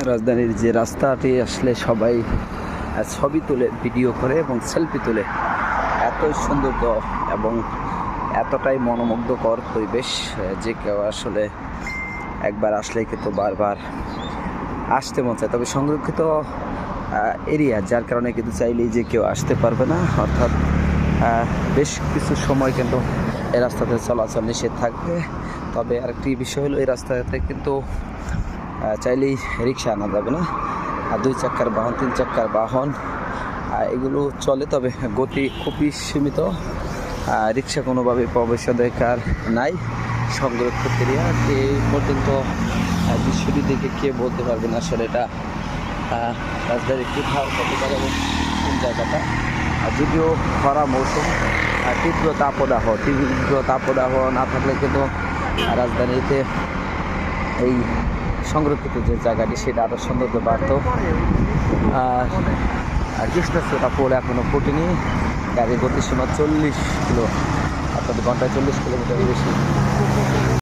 রাজধানীর যে রাস্তাটি আসলে সবাই ছবি তুলে, ভিডিও করে এবং সেলফি তুলে। এত সৌন্দর্য এবং এতটাই মনোমুগ্ধকর পরিবেশ যে কেউ আসলে একবার আসলেই কিন্তু বারবার আসতে মন চায়। তবে সংরক্ষিত এরিয়া, যার কারণে কিন্তু চাইলেই যে কেউ আসতে পারবে না, অর্থাৎ বেশ কিছু সময় কিন্তু এই রাস্তাতে চলাচল নিষেধ থাকবে। তবে আরেকটি বিষয় হলো, এই রাস্তাতে কিন্তু চাইলেই রিক্সা আনা যাবে না। আর 2 চাক্কার বাহন, 3 চাক্কার বাহন এগুলো চলে, তবে গতি খুবই সীমিত। রিক্সা কোনোভাবে প্রবেশাধিকার নাই সংরক্ষিত এরিয়া। এই পর্যন্ত দৃশ্যটি দেখে কে বলতে পারবে না আসলে এটা রাজধানীর কোথাও হতে পারে এবং কোন জায়গাটা। যদিও খরা মৌসুম, তীব্র তাপদাহ না থাকলে কিন্তু রাজধানীতে এই সংরক্ষিত যে জায়গাটি সেটা আরও সৌন্দর্য বাড়ত। আর কৃষ্ণচূড়া পোল এখনও ফুটেনি। গাড়ির গতিসীমা 40 কিলো, অর্থাৎ ঘন্টায় 40 কিলোমিটার বেশি।